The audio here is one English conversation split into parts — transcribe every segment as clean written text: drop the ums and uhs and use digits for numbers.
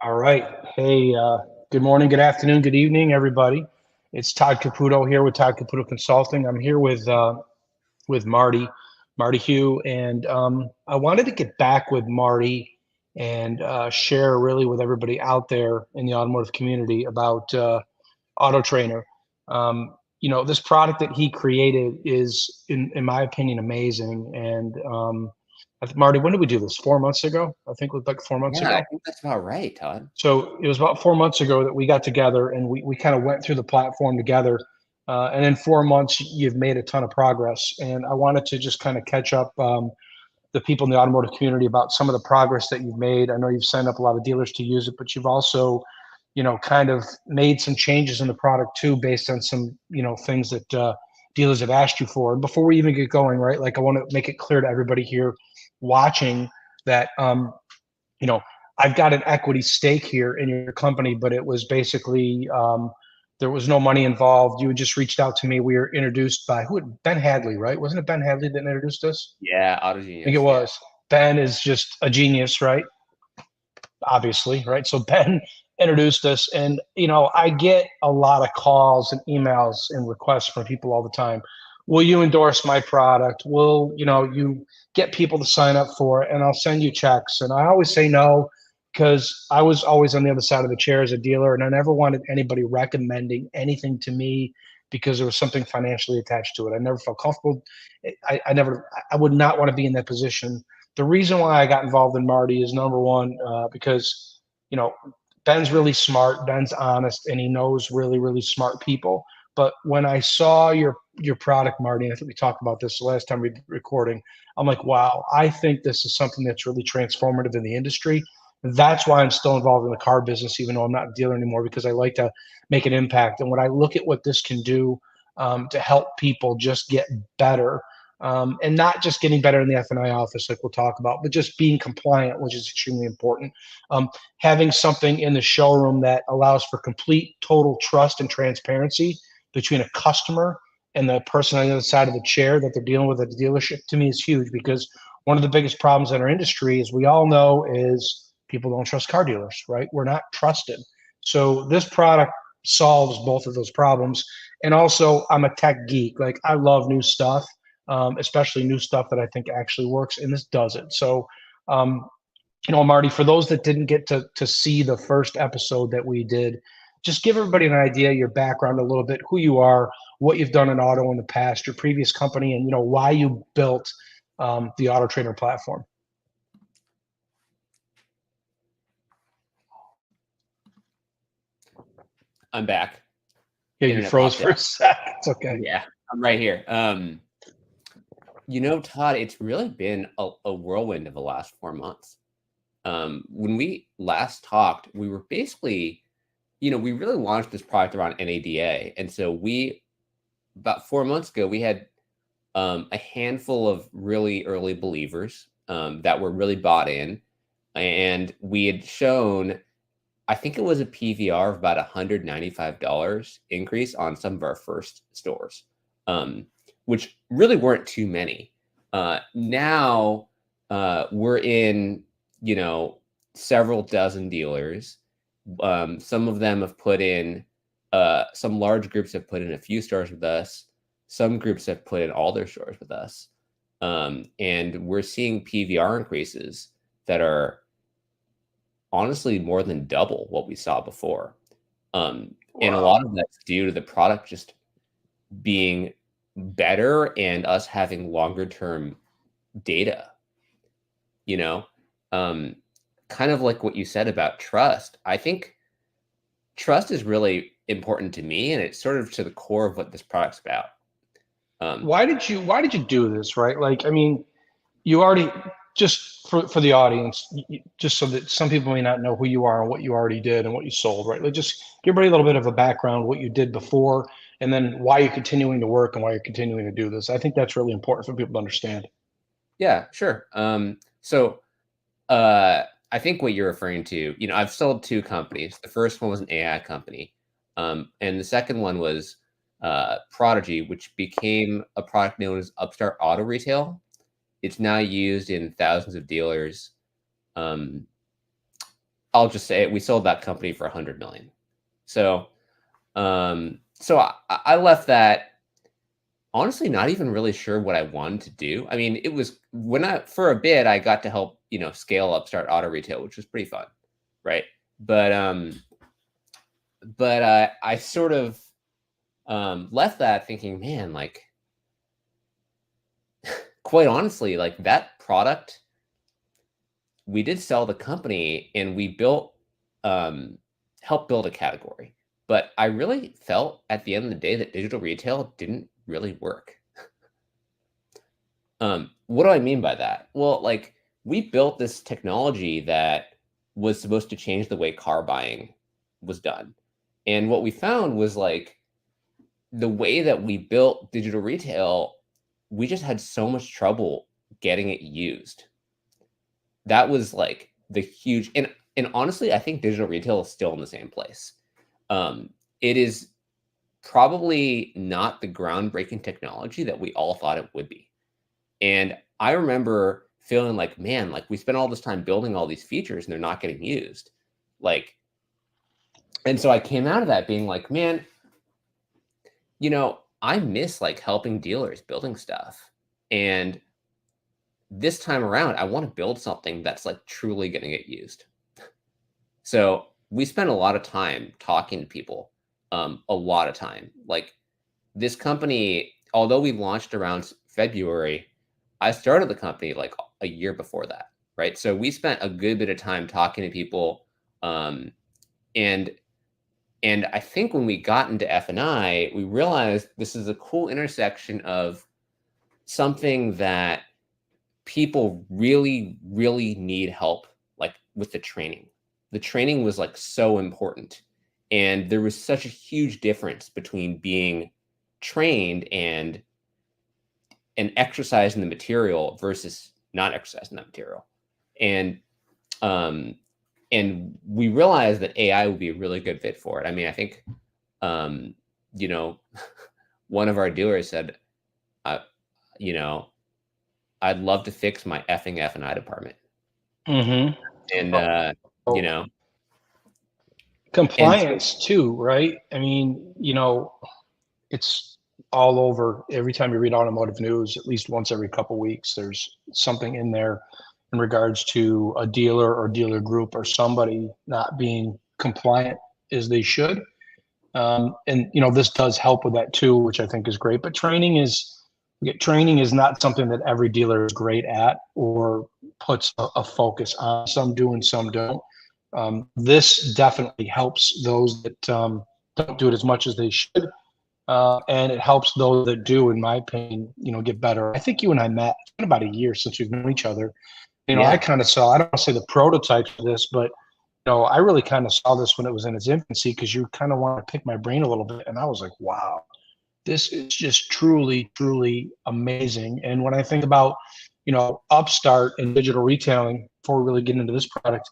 All right. Hey, good morning, good afternoon, good evening, everybody. It's Todd Caputo here with Todd Caputo Consulting. I'm here with Marty Hu, and I wanted to get back with Marty and share really with everybody out there in the automotive community about AutoTrainer. This product that he created is, in my opinion, amazing. And Marty, when did we do this? 4 months ago? I think it was like 4 months Yeah, I ago. think that's about right, Todd. So it was about 4 months ago that we got together and we kind of went through the platform together. And in 4 months, you've made a ton of progress. And I wanted to just kind of catch up the people in the automotive community about some of the progress that you've made. I know you've signed up a lot of dealers to use it, but you've also, kind of made some changes in the product too, based on some, things that dealers have asked you for. And before we even get going, right, like I want to make it clear to everybody here watching that, you know, I've got an equity stake here in your company, but it was basically there was no money involved. You had just reached out to me. We were introduced by Ben Hadley, right? Wasn't it Ben Hadley that introduced us? Yeah, I think it AutoGenius. Yeah. was. Ben is just a genius, right? Obviously, right? So Ben introduced us, and I get a lot of calls and emails and requests from people all the time. Will you endorse my product? Will you get people to sign up for it? And I'll send you checks. And I always say no because I was always on the other side of the chair as a dealer, and I never wanted anybody recommending anything to me because there was something financially attached to it. I never felt comfortable. I would not want to be in that position. The reason why I got involved in Marty is number one, because you know Ben's really smart, Ben's honest, and he knows really, really smart people. But when I saw your product, Marty, and I think we talked about this the last time we were recording, I'm like, wow, I think this is something that's really transformative in the industry. That's why I'm still involved in the car business, even though I'm not a dealer anymore, because I like to make an impact. And when I look at what this can do to help people just get better, and not just getting better in the F&I office, like we'll talk about, but just being compliant, which is extremely important. Having something in the showroom that allows for complete, total trust and transparency between a customer and the person on the other side of the chair that they're dealing with at the dealership, to me, is huge, because one of the biggest problems in our industry, as we all know, is people don't trust car dealers, right? We're not trusted. So this product solves both of those problems. And also, I'm a tech geek. Like, I love new stuff, especially new stuff that I think actually works, and this does it. So, Marty, for those that didn't get to see the first episode that we did, just give everybody an idea, your background a little bit, who you are, what you've done in auto in the past, your previous company, and why you built the Auto Trainer platform. I'm back. Yeah, you Internet froze popped for a out. sec. It's okay. Yeah, I'm right here. Todd, it's really been a whirlwind of the last 4 months. When we last talked, we were basically, we really launched this product around NADA. And so about 4 months ago, we had a handful of really early believers that were really bought in. And we had shown, I think it was a PVR of about $195 increase on some of our first stores, which really weren't too many. Now we're in, several dozen dealers. Some of them have put in, some large groups have put in a few stores with us. Some groups have put in all their stores with us. And we're seeing PVR increases that are honestly more than double what we saw before. And a lot of that's due to the product just being better and us having longer term data, kind of like what you said about trust. I think trust is really important to me, and it's sort of to the core of what this product's about. Why did you do this, right? Like, I mean, you already, just for the audience, just so that some people may not know who you are and what you already did and what you sold, right? Like, just give everybody a little bit of a background, what you did before, and then why you're continuing to work and why you're continuing to do this. I think that's really important for people to understand. Yeah, sure. I think what you're referring to, I've sold two companies. The first one was an AI company, and the second one was Prodigy, which became a product known as Upstart Auto Retail. It's now used in thousands of dealers. I'll just say it, we sold that company for 100 million. So, I left that honestly not even really sure what I wanted to do. I mean, it was for a bit I got to help, scale up Start Auto Retail, which was pretty fun, right? But I sort of left that thinking, man, like quite honestly, like that product, we did sell the company and we helped build a category. But I really felt at the end of the day that digital retail didn't really work. What do I mean by that? Well, like we built this technology that was supposed to change the way car buying was done. And what we found was like the way that we built digital retail, we just had so much trouble getting it used. That was like the huge, and honestly, I think digital retail is still in the same place. It is probably not the groundbreaking technology that we all thought it would be. And I remember feeling like, man, like we spent all this time building all these features and they're not getting used. Like, and so I came out of that being like, man, I miss like helping dealers building stuff. And this time around, I want to build something that's like truly going to get used. So we spent a lot of time talking to people, a lot of time. Like this company, although we launched around February, I started the company like a year before that, right? So we spent a good bit of time talking to people, and I think when we got into F&I, we realized this is a cool intersection of something that people really, really need help, like with the training. The training was like so important. And there was such a huge difference between being trained and exercising the material versus not exercising that material. And we realized that AI would be a really good fit for it. I mean, I think, one of our dealers said, I'd love to fix my effing F&I department. Mm-hmm. And, compliance too, right? I mean, it's all over. Every time you read automotive news, at least once every couple of weeks, there's something in there in regards to a dealer or dealer group or somebody not being compliant as they should. And this does help with that too, which I think is great. But training is not something that every dealer is great at or puts a focus on. Some do and some don't. This definitely helps those that don't do it as much as they should. And it helps those that do, in my opinion, get better. I think you and I met. It's been about a year since we've known each other. I kind of saw, I don't want to say the prototypes of this, but I really kind of saw this when it was in its infancy because you kind of want to pick my brain a little bit. And I was like, wow, this is just truly, truly amazing. And when I think about, Upstart and digital retailing, before we really get into this product,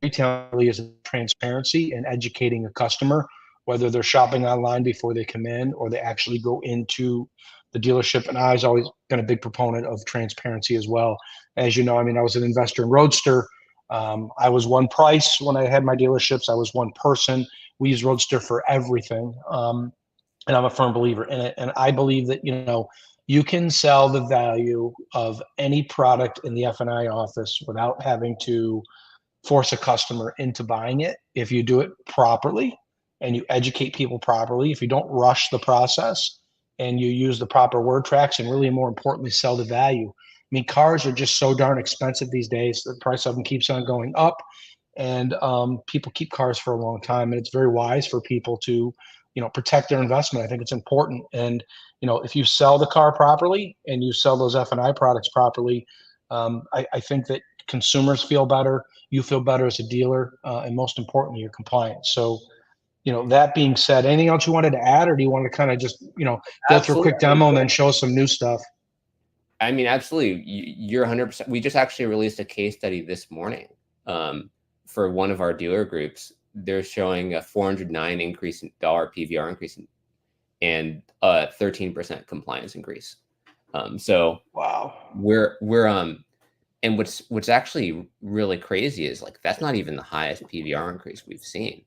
retailing really is transparency and educating a customer, whether they're shopping online before they come in or they actually go into the dealership. And I've always been a big proponent of transparency as well. As you know, I mean, I was an investor in Roadster. I was one price when I had my dealerships. I was one person. We use Roadster for everything. And I'm a firm believer in it. And I believe that, you can sell the value of any product in the F&I office without having to force a customer into buying it if you do it properly and you educate people properly. If you don't rush the process and you use the proper word tracks and really more importantly, sell the value. I mean, cars are just so darn expensive these days. The price of them keeps on going up and people keep cars for a long time. And it's very wise for people to, protect their investment. I think it's important. And, if you sell the car properly and you sell those F&I products properly, I think that consumers feel better. You feel better as a dealer, and most importantly, you're compliant. So, that being said, anything else you wanted to add, or do you want to kind of just, go through a quick demo and then show us some new stuff? I mean, absolutely. You're 100%. We just actually released a case study this morning for one of our dealer groups. They're showing a 409 increase in dollar PVR increase and a 13% compliance increase. So wow, we're And what's actually really crazy is like that's not even the highest PVR increase we've seen.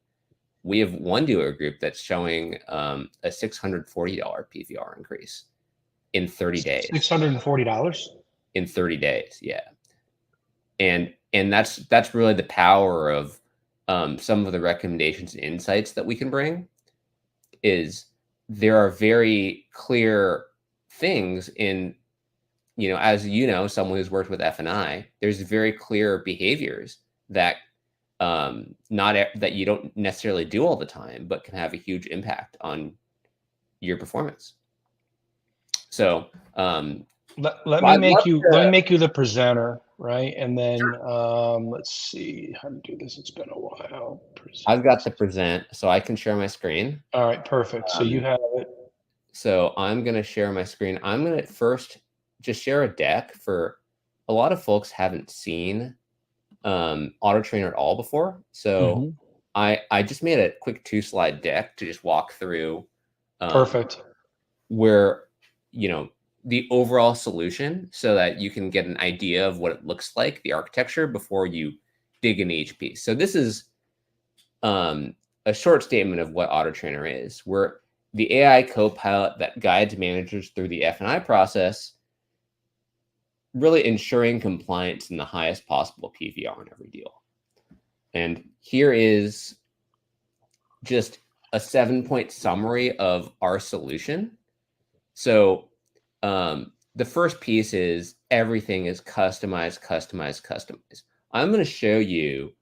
We have one dealer group that's showing a $640 PVR increase in 30 days. $640 in 30 days, yeah. And that's really the power of some of the recommendations and insights that we can bring. Is there are very clear things in, as you know, someone who's worked with F&I, there's very clear behaviors that that you don't necessarily do all the time, but can have a huge impact on your performance. So let me make you the presenter, right? And then let's see how to do this. It's been a while. I've got the present, so I can share my screen. All right, perfect. So you have it. So I'm going to share my screen. I'm going to first just share a deck. For a lot of folks haven't seen AutoTrainer at all before. So I just made a quick 2-slide deck to just walk through perfect where, the overall solution, so that you can get an idea of what it looks like, the architecture, before you dig into each piece. So this is a short statement of what AutoTrainer is. We're the AI co-pilot that guides managers through the F&I process, really ensuring compliance in the highest possible PVR on every deal. And here is just a 7-point summary of our solution. So the first piece is everything is customized, customized, customized. I'm going to show you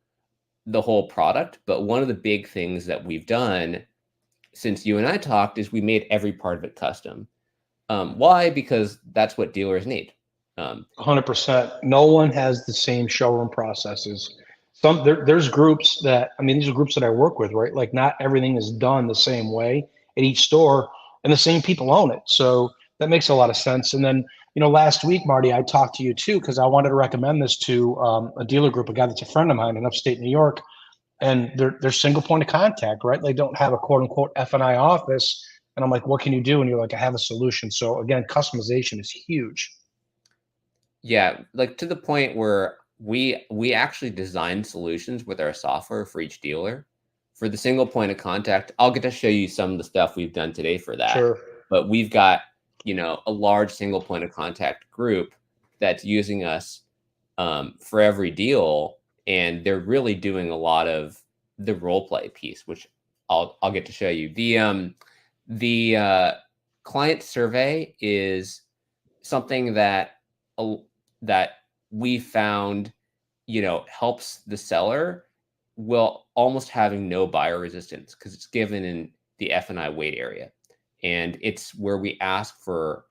the whole product, but one of the big things that we've done since you and I talked is we made every part of it custom. Why? Because that's what dealers need. 100%. No one has the same showroom processes. There's groups that, I mean, these are groups that I work with, right? Like not everything is done the same way at each store, and the same people own it. So that makes a lot of sense. And then, last week, Marty, I talked to you too, because I wanted to recommend this to a dealer group, a guy that's a friend of mine in upstate New York, and they're single point of contact, right? They don't have a quote unquote F&I office. And I'm like, what can you do? And you're like, I have a solution. So again, customization is huge. Yeah, like to the point where we actually design solutions with our software for each dealer. For the single point of contact, I'll get to show you some of the stuff we've done today for that. Sure. But we've got, a large single point of contact group that's using us for every deal, and they're really doing a lot of the role play piece, which I'll get to show you. The client survey is something that we found, helps the seller while almost having no buyer resistance, because it's given in the F&I weight area. And it's where we ask for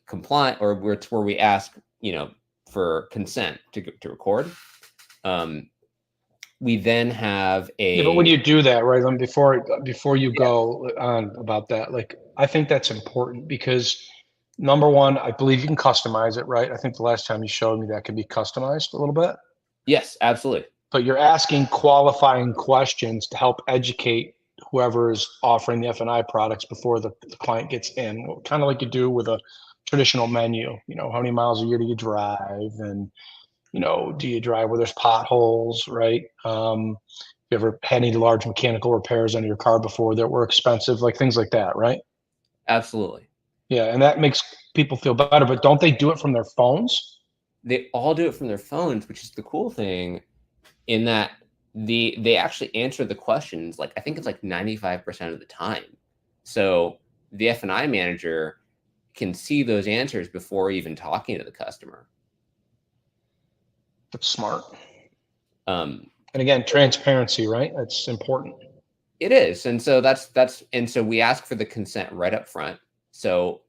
compliant, or it's where we ask, for consent to record. We then have Yeah, but when you do that, right, before you go on about that, like I think that's important because number one, I believe you can customize it, right? I think the last time you showed me that could be customized a little bit. Yes, absolutely. But you're asking qualifying questions to help educate whoever is offering the F&I products before the client gets in, kind of like you do with a traditional menu. How many miles a year do you drive? And, do you drive where there's potholes, right? You ever had any large mechanical repairs on your car before that were expensive, like things like that, right? Absolutely. Yeah, and that makes people feel better, but don't they do it from their phones? They all do it from their phones, which is the cool thing, in that they actually answer the questions, like I think it's like 95% of the time. So the F&I manager can see those answers before even talking to the customer. That's smart. And again, transparency, right? That's important. It is. And so and so we ask for the consent right up front. So,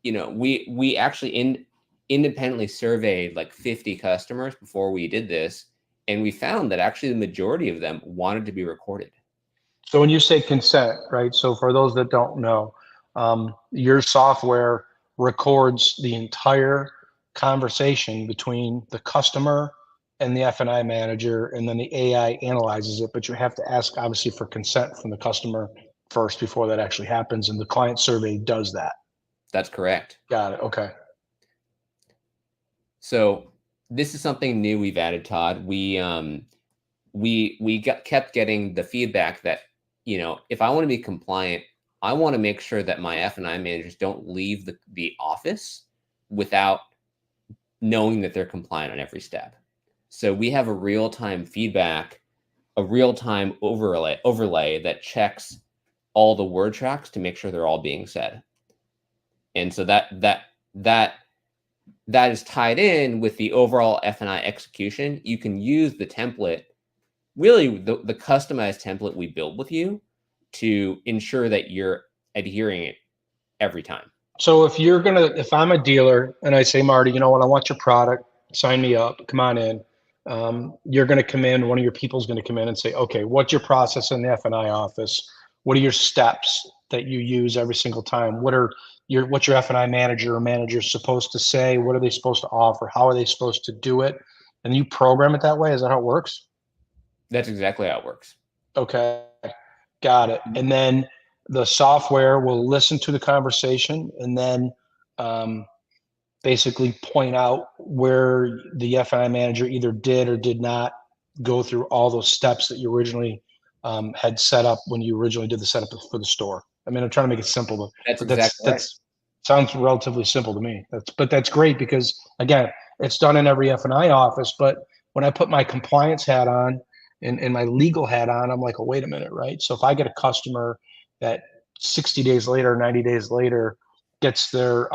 we actually independently surveyed like 50 customers before we did this, and we found that actually the majority of them wanted to be recorded. So when you say consent, right? So for those that don't know, your software records the entire conversation between the customer and the F&I manager, and then the AI analyzes it. But you have to ask, obviously, for consent from the customer first before that actually happens, and the client survey does that. That's correct. Got it. Okay. So this is something new we've added, Todd. Kept getting the feedback that, if I want to be compliant, I want to make sure that my F&I managers don't leave the office without knowing that they're compliant on every step. So we have a real-time feedback, a real-time overlay that checks all the word tracks to make sure they're all being said. And so that is tied in with the overall F&I execution. You can use the template, really the customized template we build with you, to ensure that you're adhering it every time. So if I'm a dealer and I say, Marty, you know what, I want your product, sign me up, come on in. You're going to come in, one of your people's going to come in and say, okay, what's your process in the F&I office? What are your steps that you use every single time? What's your F&I manager or manager supposed to say? What are they supposed to offer? How are they supposed to do it? And you program it that way? Is that how it works? That's exactly how it works. Okay, got it. And then the software will listen to the conversation and then basically point out where the F&I manager either did or did not go through all those steps that you originally had set up when you originally did the setup for the store. I mean, I'm trying to make it simple, That's but exactly right. that's sounds relatively simple to me. That's great because again, it's done in every F&I office. But when I put my compliance hat on and my legal hat on, I'm like, oh, wait a minute, right? So if I get a customer that 60 days later, 90 days later gets their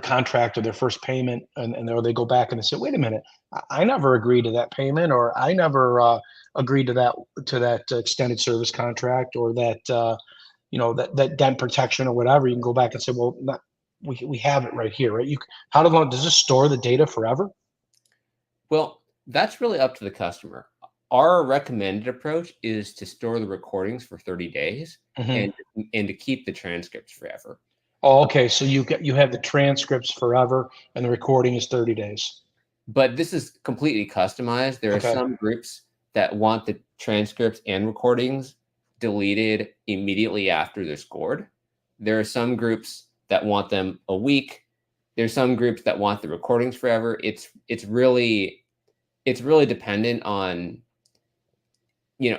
contract or their first payment, and or they go back and they say, wait a minute, I never agreed to that payment, or I never agreed to that extended service contract, or that dent protection or whatever. You can go back and say, well, we have it right here, right? How long does this store the data forever? Well, that's really up to the customer. Our recommended approach is to store the recordings for 30 days and to keep the transcripts forever. Oh, okay. So you have the transcripts forever, and the recording is 30 days. But this is completely customized. There are some groups that want the transcripts and recordings deleted immediately after they're scored. There are some groups that want them a week. There's some groups that want the recordings forever. It's really dependent on,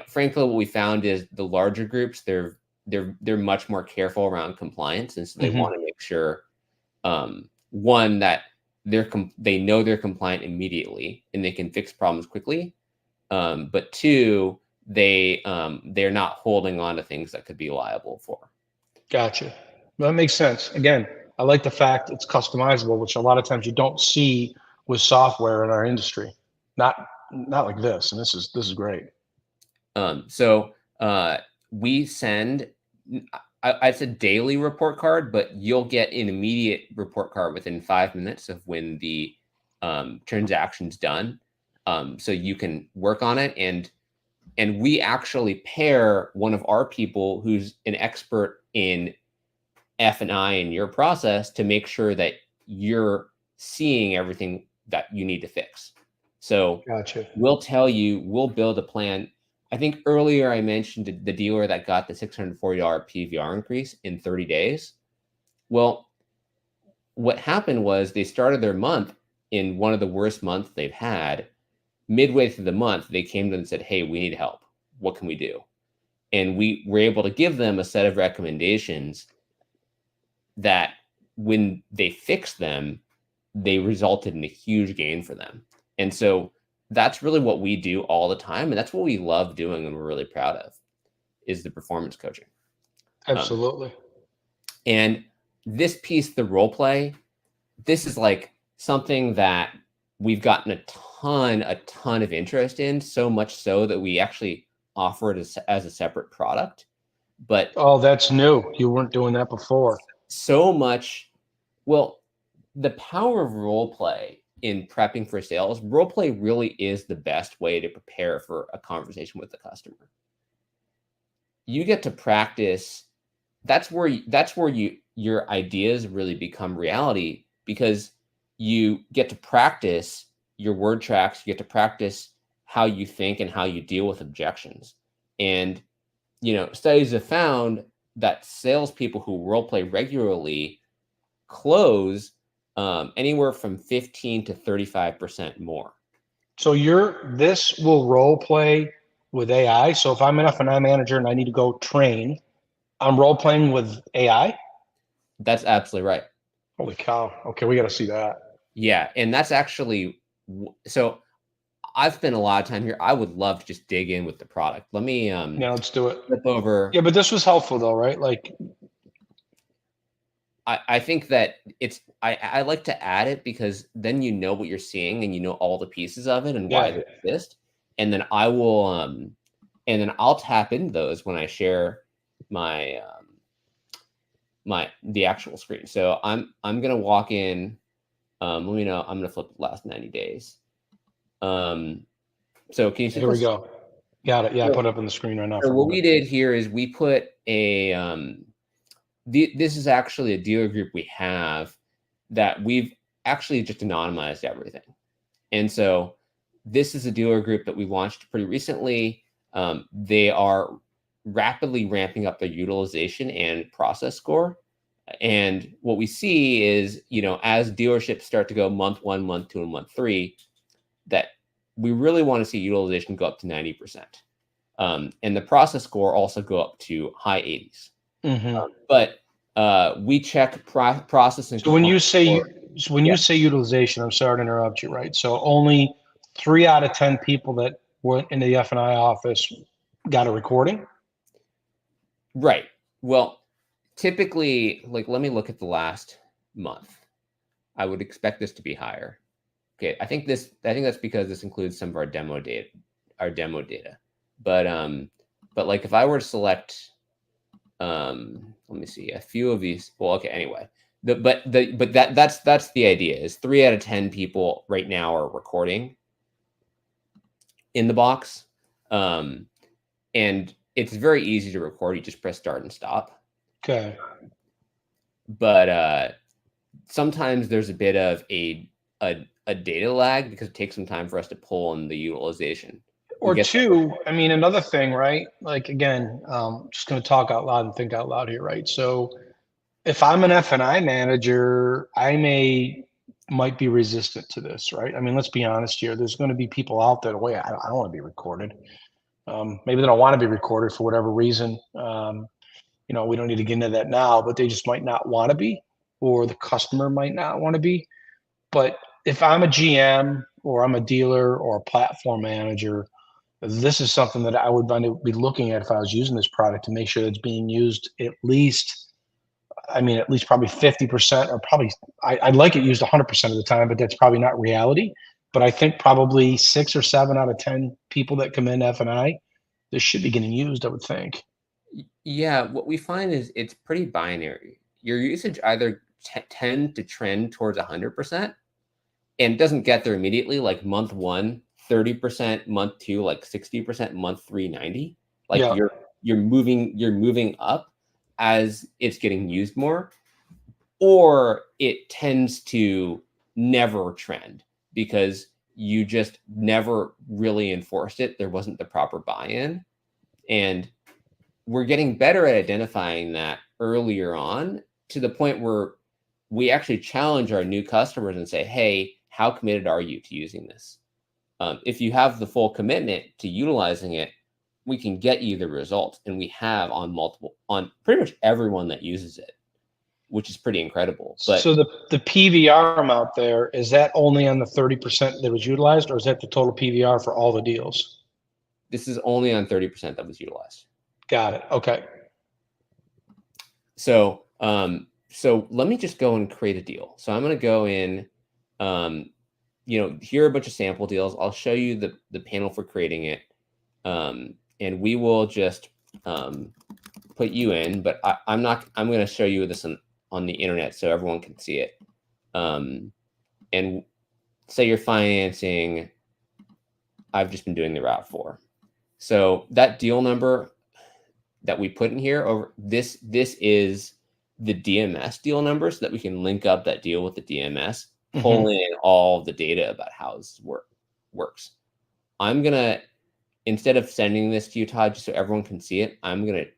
frankly, what we found is the larger groups, they're much more careful around compliance, and so they want to make sure, one, that they know they're compliant immediately and they can fix problems quickly, but two, they're not holding on to things that could be liable for. Gotcha. Well, that makes sense. Again, I like the fact it's customizable, which a lot of times you don't see with software in our industry. Not like this, and this is great. So we send, it's a daily report card, but you'll get an immediate report card within 5 minutes of when the transaction's done. So you can work on it, and we actually pair one of our people who's an expert in F&I in your process to make sure that you're seeing everything that you need to fix. So Gotcha. We'll build a plan. I think earlier I mentioned the dealer that got the $640 PVR increase in 30 days. Well, what happened was they started their month in one of the worst months they've had. Midway through the month, they came to them and said, hey, we need help. What can we do? And we were able to give them a set of recommendations that when they fixed them, they resulted in a huge gain for them. And so that's really what we do all the time. And that's what we love doing and we're really proud of, is the performance coaching. Absolutely. And this piece, the role play, this is like something that we've gotten a ton of interest in, so much so that we actually offer it as a separate product. But oh, that's new. You weren't doing that before. So much. Well, the power of role play in prepping for sales, role play really is the best way to prepare for a conversation with the customer. You get to practice. That's where your ideas really become reality, because you get to practice your word tracks. You get to practice how you think and how you deal with objections. And, studies have found that salespeople who role play regularly close anywhere from 15 to 35% more. So this will role play with AI. So if I'm an F&I manager and I need to go train, I'm role playing with AI. That's absolutely right. Holy cow. Okay, we got to see that. Yeah, and that's actually, so I've spent a lot of time here. I would love to just dig in with the product. Let me Yeah, let's do it. flip over. Yeah, but this was helpful though, right? Like, I think that I like to add it because then you know what you're seeing and you know all the pieces of it and why yeah. they exist. And then I'll tap into those when I share my the actual screen. So I'm gonna walk in. Let me know. I'm gonna flip the last 90 days. So can you see Here we this? go. Got it. Yeah, I So, put it up on the screen right now so for what we everybody. did here is we put a this is actually a dealer group we have that we've actually just anonymized everything. And so this is a dealer group that we launched pretty recently. They are rapidly ramping up their utilization and process score. And what we see is, as dealerships start to go month 1, month 2, and month 3, that we really want to see utilization go up to 90%. And the process score also go up to high 80s. Mm-hmm. But we check process and So when you compliance say score. Yeah. utilization, I'm sorry to interrupt you, right? So only 3 out of 10 people that went into the F&I office got a recording? Right. Well, typically, like, let me look at the last month. I would expect this to be higher. Okay, I think that's because this includes some of our demo data, But like if I were to select, let me see, a few of these. Well, okay, anyway, that's the idea. Is 3 out of 10 people right now are recording in the box, and it's very easy to record. You just press start and stop. Okay. But sometimes there's a bit of a data lag because it takes some time for us to pull in the utilization. We Or get that. two, I mean, another thing, right? Like again, just going to talk out loud and think out loud here, right? So if I'm an F&I manager, might be resistant to this, right? I mean, let's be honest here. There's going to be people out there. Wait, I don't want to be recorded. Maybe they don't want to be recorded for whatever reason. We don't need to get into that now, but they just might not want to be, or the customer might not want to be. But if I'm a GM or I'm a dealer or a platform manager, this is something that I would be looking at if I was using this product to make sure that it's being used at least probably 50%, or probably I'd like it used 100% of the time, but that's probably not reality. But I think probably 6 or 7 out of 10 people that come in F&I, this should be getting used, I would think. Yeah, what we find is it's pretty binary. Your usage either tend to trend towards 100% and it doesn't get there immediately, like month 1, 30%, month 2, like 60%, month 3, 90. Like Yeah. you're moving up as it's getting used more, or it tends to never trend because you just never really enforced it. There wasn't the proper buy-in. And we're getting better at identifying that earlier on, to the point where we actually challenge our new customers and say, hey, how committed are you to using this? If you have the full commitment to utilizing it, we can get you the results. And we have on pretty much everyone that uses it, which is pretty incredible. But So the PVR amount there, is that only on the 30% that was utilized, or is that the total PVR for all the deals? this is only on 30% that was utilized. Got it. Okay. So let me just go and create a deal. So I'm going to go in, here are a bunch of sample deals. I'll show you the panel for creating it. And we will just put you in, but I'm going to show you this on the internet so everyone can see it. And say you're financing, I've just been doing the route for. So that deal number that we put in here, this is the DMS deal number, so that we can link up that deal with the DMS, pull in all the data about how this works. I'm going to, instead of sending this to you, Todd, just so everyone can see it, I'm going to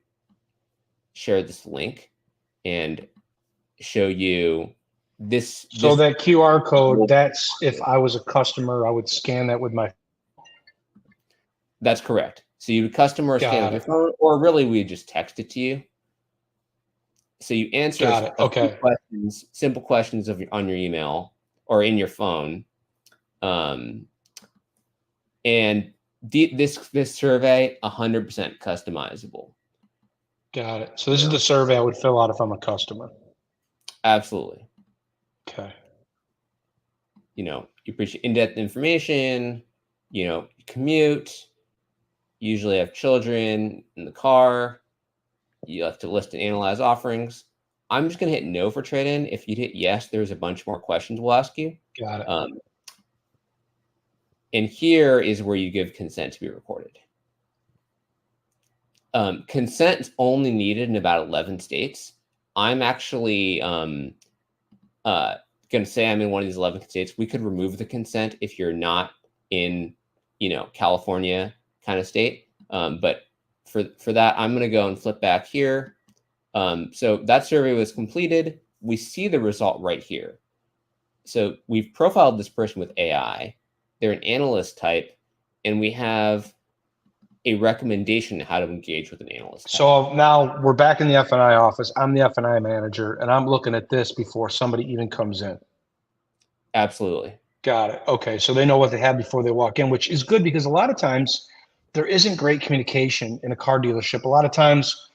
share this link and show you So that QR code, that's if I was a customer, I would scan that with my. That's correct. So you would customer scan with your phone, or really we just text it to you. So you answer a few questions, simple questions on your email or in your phone, and this survey 100% customizable. Got it. So this is the survey I would fill out if I'm a customer. Absolutely. Okay. You appreciate in-depth information. You commute. Usually have children in the car. You have to list and analyze offerings. I'm just going to hit no for trade-in. If you hit yes, there's a bunch more questions we'll ask you. Got it. And here is where you give consent to be recorded. Consent is only needed in about 11 states. I'm actually going to say I'm in one of these 11 states. We could remove the consent if you're not in, California kind of state. But for that, I'm going to go and flip back here. So that survey was completed. We see the result right here. So we've profiled this person with AI. They're an analyst type, and we have a recommendation how to engage with an analyst type. So now we're back in the F&I office. I'm the F&I manager, and I'm looking at this before somebody even comes in. Absolutely. Got it. Okay, so they know what they have before they walk in, which is good because a lot of times there isn't great communication in a car dealership. A lot of times,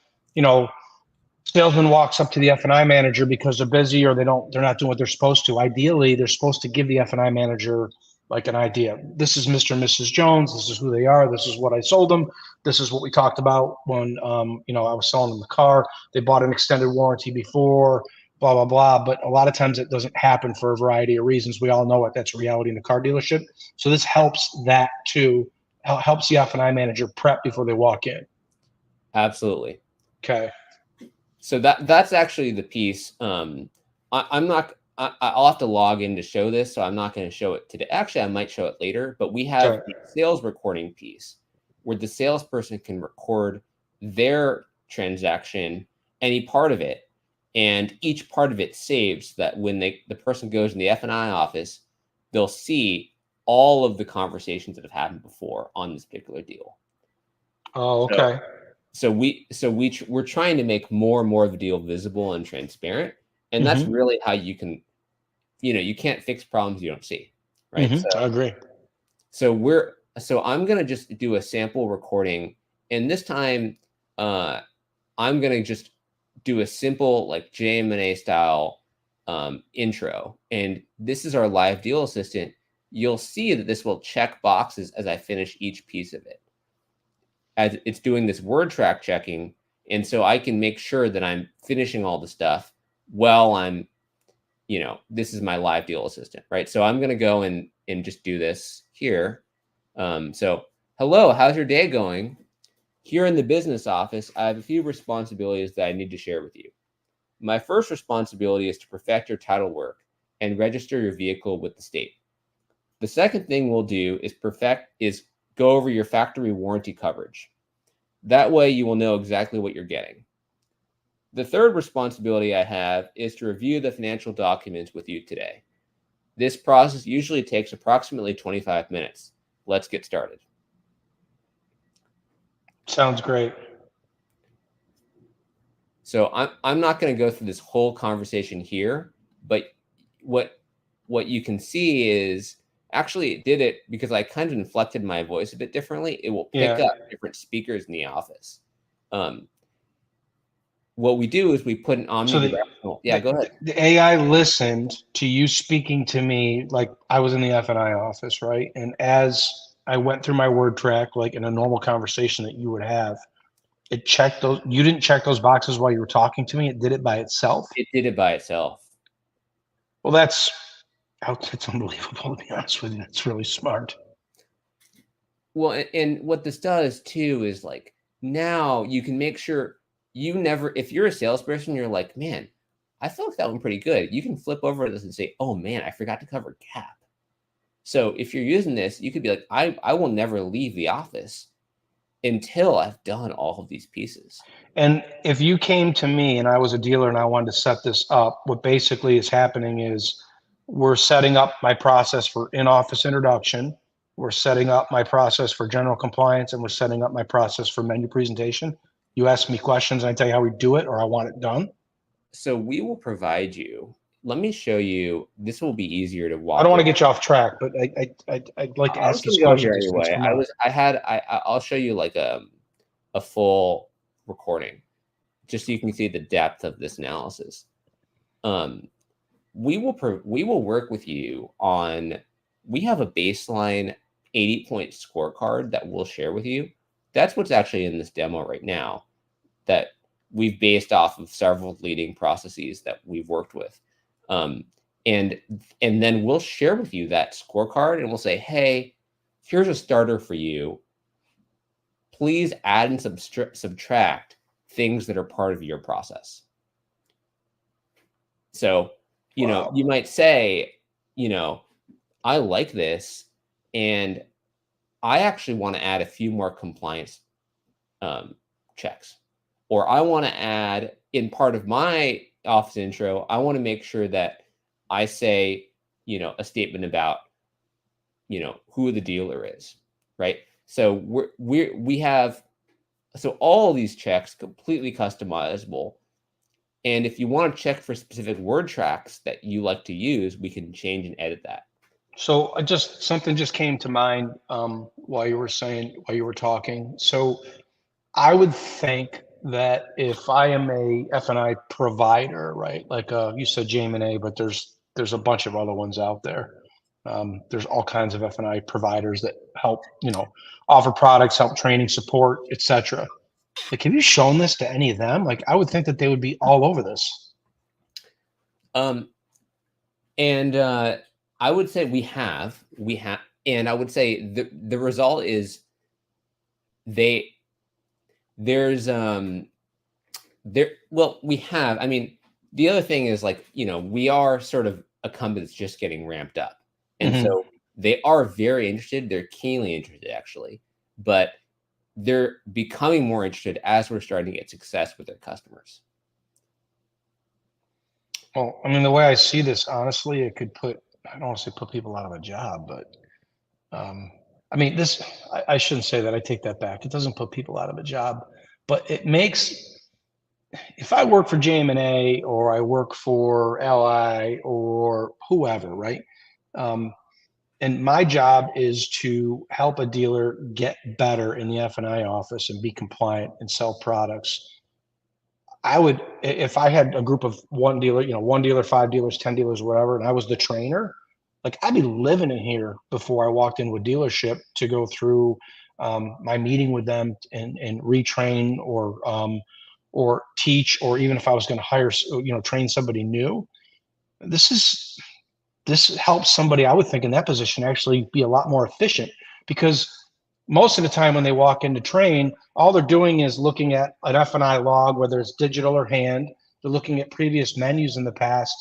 salesman walks up to the F&I manager because they're busy or they're not doing what they're supposed to. Ideally, they're supposed to give the F&I manager like an idea. This is Mr. and Mrs. Jones. This is who they are. This is what I sold them. This is what we talked about when I was selling them the car. They bought an extended warranty before, blah, blah, blah. But a lot of times it doesn't happen for a variety of reasons. We all know that's reality in the car dealership. So this helps that too. Helps the F&I manager prep before they walk in. Absolutely. Okay. So that's actually the piece. I'll have to log in to show this, so I'm not going to show it today. Actually, I might show it later, but we have the sales recording piece where the salesperson can record their transaction, any part of it, and each part of it saves that when the person goes in the F&I office, they'll see all of the conversations that have happened before on this particular deal. Oh, okay. So we're trying to make more and more of the deal visible and transparent. And that's really how you can, you can't fix problems you don't see, right? So, I agree. So I'm going to just do a sample recording. And this time I'm going to just do a simple like JM&A style intro. And this is our live deal assistant. You'll see that this will check boxes as I finish each piece of it. As it's doing this word track checking. And so I can make sure that I'm finishing all the stuff while I'm, this is my live deal assistant, right? So I'm going to go and just do this here. So, hello, how's your day going? Here in the business office, I have a few responsibilities that I need to share with you. My first responsibility is to perfect your title work and register your vehicle with the state. The second thing we'll do is go over your factory warranty coverage. That way you will know exactly what you're getting. The third responsibility I have is to review the financial documents with you today. This process usually takes approximately 25 minutes. Let's get started. Sounds great. So I'm not going to go through this whole conversation here, but what you can see is actually it did it because I kind of inflected my voice a bit differently. It will pick up different speakers in the office. What we do is we put an omnidirectional. Go ahead. The AI listened to you speaking to me like I was in the F&I office, right? And as I went through my word track, like in a normal conversation that you would have, it checked those. You didn't check those boxes while you were talking to me. It did it by itself. It did it by itself. Well, that's unbelievable, to be honest with you. That's really smart. Well, and what this does too is like now you can make sure if you're a salesperson, you're like, man, I feel like that went pretty good. You can flip over this and say, oh man, I forgot to cover gap. So if you're using this, you could be like, I will never leave the office until I've done all of these pieces. And if you came to me and I was a dealer and I wanted to set this up, what basically is happening is we're setting up my process for in-office introduction. We're setting up my process for general compliance, and we're setting up my process for menu presentation. You ask me questions and I tell you how we do it, or I want it done. So we will provide you. Let me show you. This will be easier to walk. I don't want to get you off track, but I'd like to I was ask going these to go here questions. anyway. I'll show you like a full recording, just so you can see the depth of this analysis. We will work with you on. We have a baseline 80-point scorecard that we'll share with you. That's what's actually in this demo right now, that we've based off of several leading processes that we've worked with. And then we'll share with you that scorecard, and we'll say, hey, here's a starter for you. Please add and subtract things that are part of your process. So, Wow. you might say, I like this, and I actually want to add a few more compliance checks. Or I want to add, in part of my office intro, I want to make sure that I say, a statement about, who the dealer is, right? So we have, so all of these checks completely customizable. And if you want to check for specific word tracks that you like to use, we can change and edit that. So something just came to mind while you were talking. So I would think that if I am a F&I provider, right? Like you said JM&A, but there's a bunch of other ones out there. There's all kinds of F&I providers that help, offer products, help training, support, etc. Like, have you shown this to any of them? Like, I would think that they would be all over this. And I would say we have, and I would say the result is we have, I mean, the other thing is, like, we are sort of a company that's just getting ramped up. And so they are very interested. They're keenly interested, actually, but they're becoming more interested as we're starting to get success with their customers. Well, I mean, the way I see this, honestly, it could I don't want to say put people out of a job, but I mean, I shouldn't say that. I take that back. It doesn't put people out of a job, but it makes, if I work for JM&A or I work for LI or whoever, right? And my job is to help a dealer get better in the F&I office and be compliant and sell products. I would, if I had a group of one dealer, 5 dealers, 10 dealers, whatever, and I was the trainer, like, I'd be living in here before I walked into a dealership to go through my meeting with them and retrain or teach, or even if I was going to hire, train somebody new. This helps somebody, I would think, in that position actually be a lot more efficient, because most of the time when they walk in to train, all they're doing is looking at an F&I log, whether it's digital or hand. They're looking at previous menus in the past,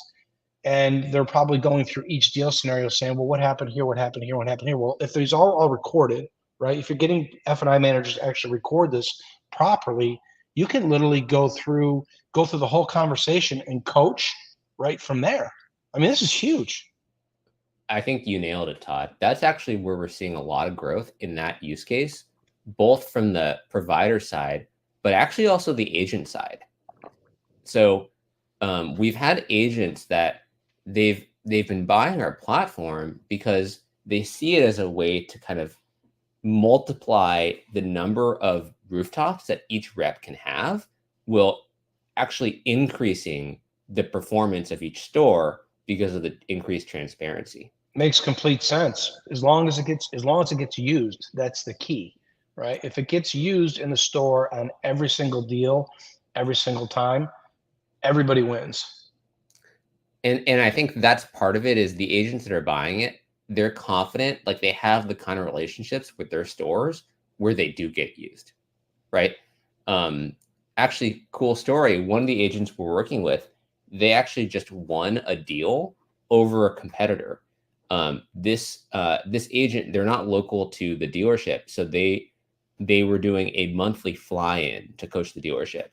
and they're probably going through each deal scenario saying, well, what happened here? What happened here? What happened here? Well, if these are all recorded, right? If you're getting F&I managers to actually record this properly, you can literally go through the whole conversation and coach right from there. I mean, this is huge. I think you nailed it, Todd. That's actually where we're seeing a lot of growth in that use case, both from the provider side, but actually also the agent side. So we've had agents that they've been buying our platform because they see it as a way to kind of multiply the number of rooftops that each rep can have, will actually increasing the performance of each store because of the increased transparency. Makes complete sense. As long as it gets used, that's the key, right? If it gets used in the store on every single deal, every single time, everybody wins. And I think that's part of it, is the agents that are buying it, they're confident, like they have the kind of relationships with their stores where they do get used, right? Actually, cool story. One of the agents we're working with, they actually just won a deal over a competitor. This agent, they're not local to the dealership, so they they were doing a monthly fly-in to coach the dealership.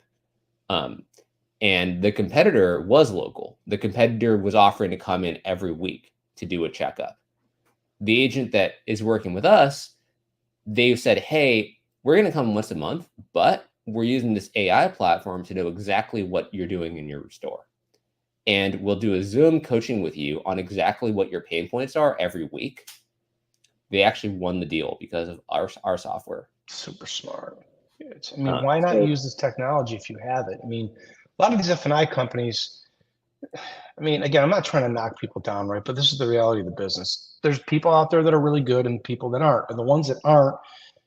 And the competitor was local. The competitor was offering to come in every week to do a checkup. The agent that is working with us, they said, hey, we're going to come once a month, but we're using this AI platform to know exactly what you're doing in your store. And we'll do a Zoom coaching with you on exactly what your pain points are every week. They actually won the deal because of our software. Super smart. I mean, why not use this technology if you have it? I mean, a lot of these F&I companies, I mean, again, I'm not trying to knock people down, right? But this is the reality of the business. There's people out there that are really good and people that aren't. And the ones that aren't,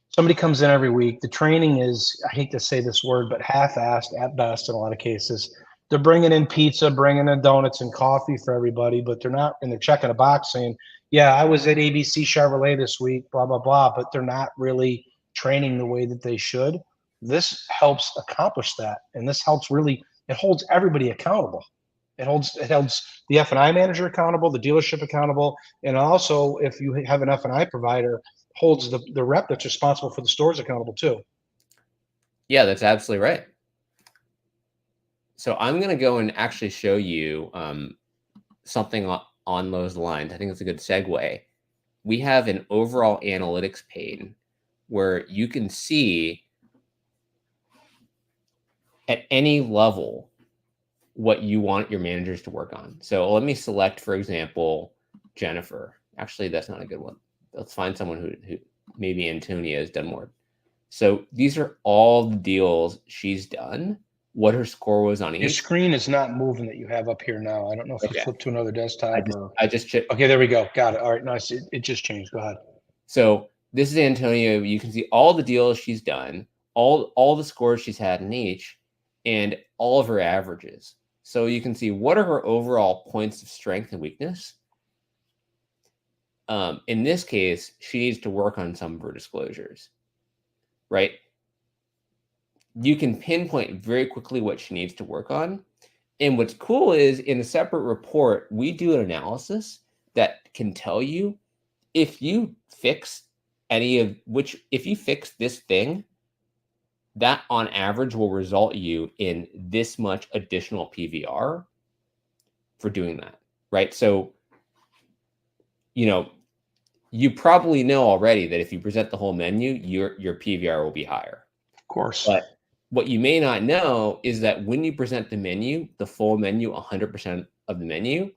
somebody comes in every week. The training is, I hate to say this word, but half-assed at best in a lot of cases. They're bringing in pizza, bringing in donuts and coffee for everybody, but they're not, and they're checking a box saying, yeah, I was at ABC Chevrolet this week, blah, blah, blah, but they're not really training the way that they should. This helps accomplish that. And this helps really, it holds everybody accountable. It holds the F&I manager accountable, the dealership accountable, and also if you have an F&I provider, holds the rep that's responsible for the stores accountable too. Yeah, that's absolutely right. So I'm going to go and actually show you something on those lines. I think it's a good segue. We have an overall analytics pane where you can see at any level what you want your managers to work on. So let me select, for example, Jennifer. Actually, that's not a good one. Let's find someone who maybe Antonia has done more. So these are all the deals she's done, what her score was on each. Your screen is not moving that you have up here now. I don't know if you flipped to another desktop. I just okay, there we go. Got it. All right, nice. It just changed. Go ahead. So this is Antonia. You can see all the deals she's done, all the scores she's had in each, and all of her averages. So you can see what are her overall points of strength and weakness. In this case, she needs to work on some of her disclosures, right? You can pinpoint very quickly what she needs to work on. And what's cool is in a separate report, we do an analysis that can tell you if you fix if you fix this thing, that on average will result you in this much additional PVR for doing that, right? So, you probably know already that if you present the whole menu, your PVR will be higher. Of course. But what you may not know is that when you present the menu, the full menu, 100% of the menu,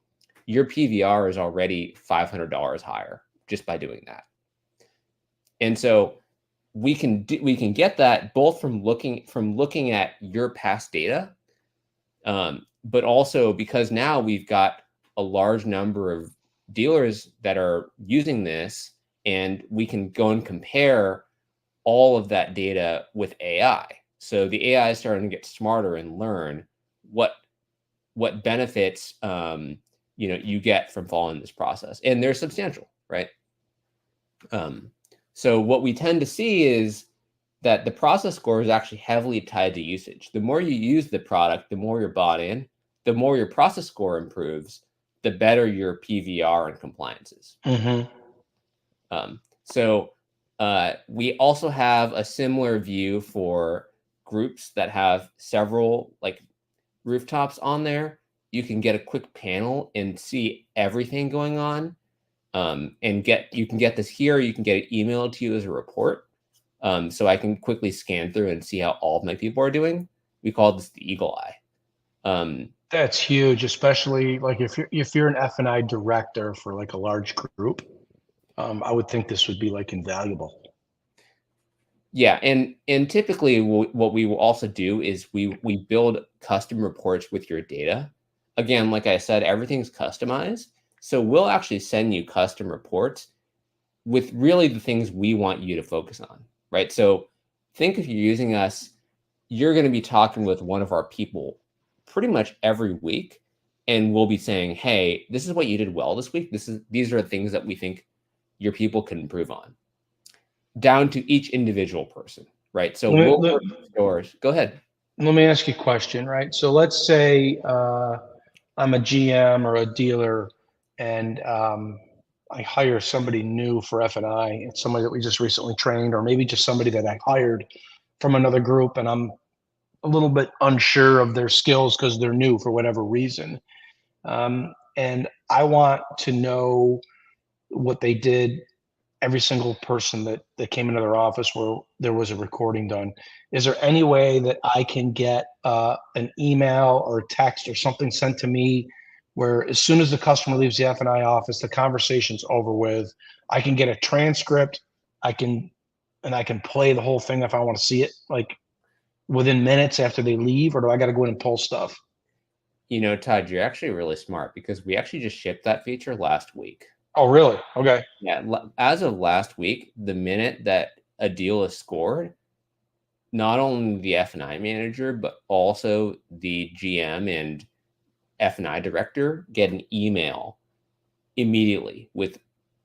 your PVR is already $500 higher just by doing that. And so we can get that both from looking at your past data, but also because now we've got a large number of dealers that are using this, and we can go and compare all of that data with AI. So the AI is starting to get smarter and learn what benefits you get from following this process, and they're substantial, right? So what we tend to see is that the process score is actually heavily tied to usage. The more you use the product, the more you're bought in, the more your process score improves, the better your PVR and compliance is. So we also have a similar view for groups that have several rooftops on there. You can get a quick panel and see everything going on. You can get this here. You can get it emailed to you as a report. So I can quickly scan through and see how all of my people are doing. We call this the eagle eye. That's huge, especially if you're an F&I director for a large group. I would think this would be invaluable. Yeah, and typically what we will also do is we build custom reports with your data. Again, like I said, everything's customized. So we'll actually send you custom reports with really the things we want you to focus on, right? So think if you're using us, you're going to be talking with one of our people pretty much every week, and we'll be saying, hey, this is what you did well this week. These are the things that we think your people can improve on, down to each individual person, right? So we'll work with stores. Go ahead. Let me ask you a question, right? So let's say I'm a GM or a dealer, and I hire somebody new for F&I, it's somebody that we just recently trained, or maybe just somebody that I hired from another group, and I'm a little bit unsure of their skills because they're new for whatever reason. And I want to know what they did, every single person that came into their office where there was a recording done. Is there any way that I can get an email or a text or something sent to me where as soon as the customer leaves the F&I office, the conversation's over with? I can get a transcript. I can I can play the whole thing if I want to see it, like within minutes after they leave, or do I got to go in and pull stuff? Todd, you're actually really smart because we actually just shipped that feature last week. Oh, really? Okay. Yeah, as of last week, the minute that a deal is scored, not only the F&I manager, but also the GM and F&I director get an email immediately with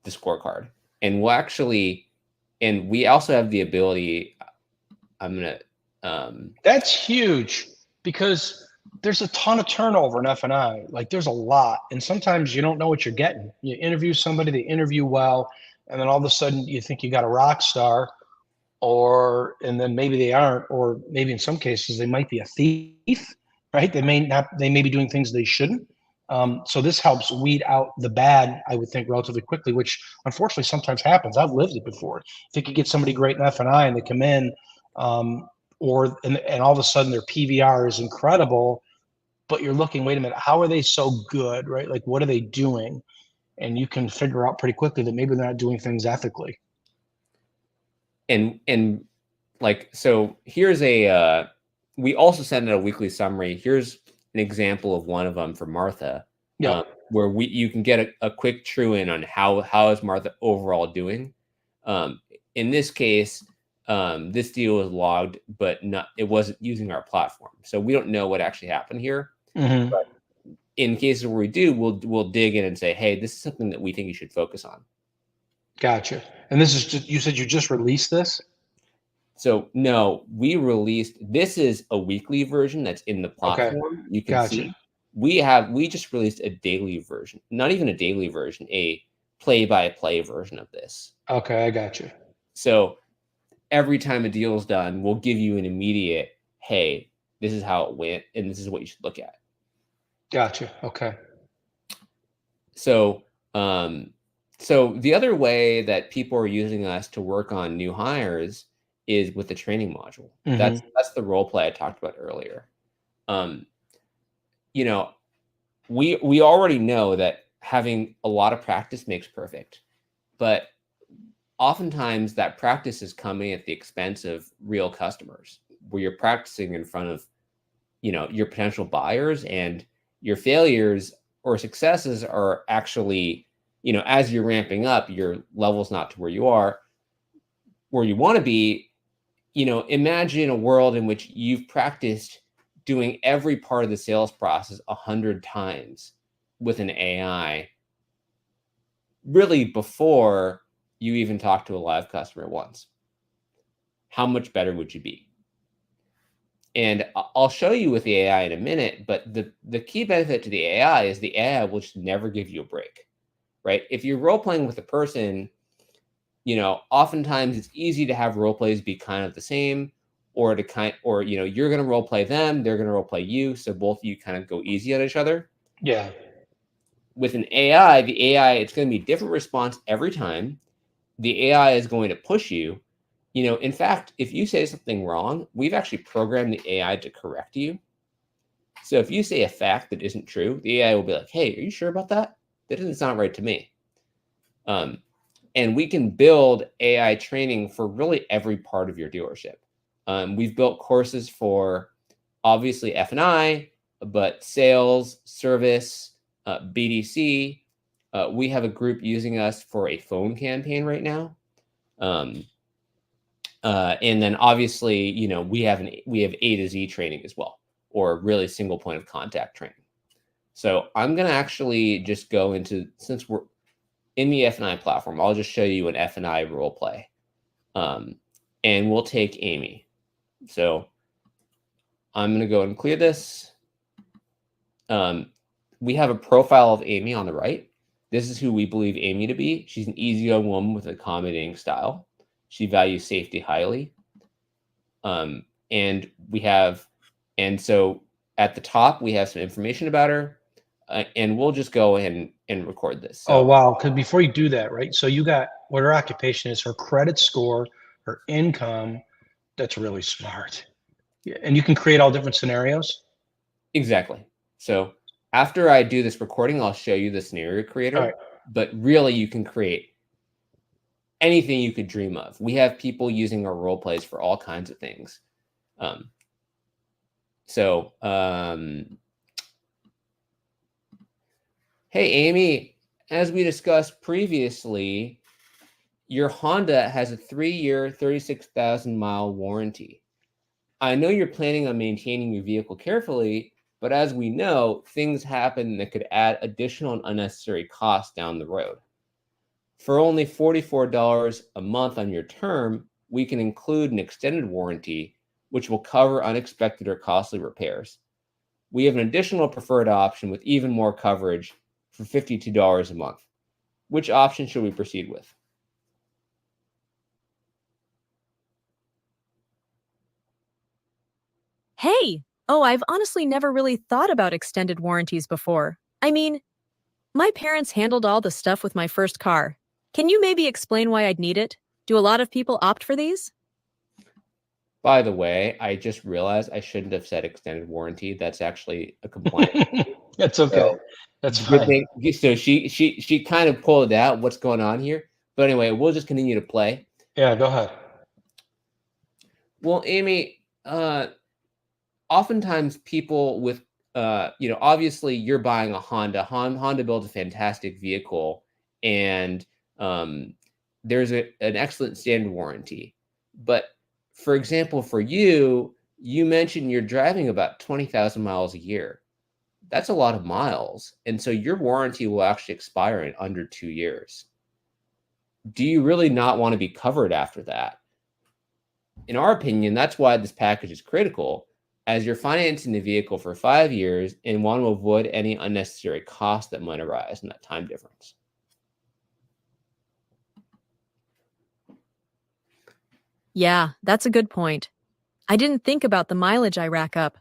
the scorecard. And we also have the ability, That's huge because there's a ton of turnover in F&I. Like there's a lot, and sometimes you don't know what you're getting. You interview somebody, they interview well, and then all of a sudden you think you got a rock star, and then maybe they aren't, or maybe in some cases they might be a thief, right? They may not. They may be doing things they shouldn't. So this helps weed out the bad, I would think, relatively quickly, which unfortunately sometimes happens. I've lived it before. If you could get somebody great in F&I and they come in, um, and all of a sudden their PVR is incredible, but you're looking, wait a minute, how are they so good, right? Like, what are they doing? And you can figure out pretty quickly that maybe they're not doing things ethically. and like, so here's we also send out a weekly summary. Here's an example of one of them for Martha, Yeah. where you can get a quick true in on how is Martha overall doing. In this case, this deal was logged, but it wasn't using our platform, so we don't know what actually happened here. Mm-hmm. But in cases where we do, we'll dig in and say, hey, this is something that we think you should focus on. Gotcha. And this is just, you said you just released this? So no, this is a weekly version that's in the platform. Okay. You can Gotcha. see we just released a daily version, not even a daily version, a play-by-play version of this. Okay, I got you. So every time a deal is done, we'll give you an immediate, hey, this is how it went, and this is what you should look at. Gotcha. Okay. So, so the other way that people are using us to work on new hires is with the training module. Mm-hmm. That's the role play I talked about earlier. We already know that having a lot of practice makes perfect, but oftentimes that practice is coming at the expense of real customers, where you're practicing in front of, your potential buyers, and your failures or successes are actually, as you're ramping up, your level's not to where you want to be. Imagine a world in which you've practiced doing every part of the sales process 100 times with an AI, really before you even talk to a live customer once. How much better would you be? And I'll show you with the AI in a minute, but the key benefit to the AI is the AI will just never give you a break, right? If you're role playing with a person, oftentimes it's easy to have role plays be kind of the same, or you're going to role play them, they're going to role play you, so both of you kind of go easy on each other. Yeah. With an AI, it's going to be a different response every time. The AI is going to push you. In fact, if you say something wrong, we've actually programmed the AI to correct you. So if you say a fact that isn't true, the AI will be like, hey, are you sure about that? That doesn't sound right to me. And we can build AI training for really every part of your dealership. We've built courses for obviously F&I, but sales, service, BDC. We have a group using us for a phone campaign right now. And then obviously, we have A to Z training as well, or really single point of contact training. So I'm going to actually just go into, since we're in the F&I platform, I'll just show you an F&I role play. And we'll take Amy. So I'm going to go and clear this. We have a profile of Amy on the right. This is who we believe Amy to be. She's an easygoing woman with an accommodating style. She values safety highly. And so at the top, we have some information about her, and we'll just go ahead and record this. So, oh, wow. Because before you do that, right? So you got what her occupation is, her credit score, her income. That's really smart. Yeah, and you can create all different scenarios. exactly. So after I do this recording, I'll show you the scenario creator. All right. But really, you can create anything you could dream of. We have people using our role plays for all kinds of things. Hey, Amy, as we discussed previously, your Honda has a 3-year, 36,000-mile warranty. I know you're planning on maintaining your vehicle carefully, but as we know, things happen that could add additional and unnecessary costs down the road. For only $44 a month on your term, we can include an extended warranty, which will cover unexpected or costly repairs. We have an additional preferred option with even more coverage for $52 a month. Which option should we proceed with? Hey! Oh, I've honestly never really thought about extended warranties before. I mean, my parents handled all the stuff with my first car. Can you maybe explain why I'd need it? Do a lot of people opt for these? By the way, I just realized I shouldn't have said extended warranty. That's actually a complaint. That's okay. So, That's good fine. thing. So she kind of pulled it out. What's going on here? But anyway, we'll just continue to play. Yeah, go ahead. Well, Amy, oftentimes people with, obviously you're buying a Honda. Honda builds a fantastic vehicle, and there's an excellent standard warranty. But for example, for you mentioned you're driving about 20,000 miles a year. That's a lot of miles. And so your warranty will actually expire in under 2 years. Do you really not want to be covered after that? In our opinion, that's why this package is critical, as you're financing the vehicle for 5 years and want to avoid any unnecessary costs that might arise in that time difference. Yeah, that's a good point. I didn't think about the mileage I rack up.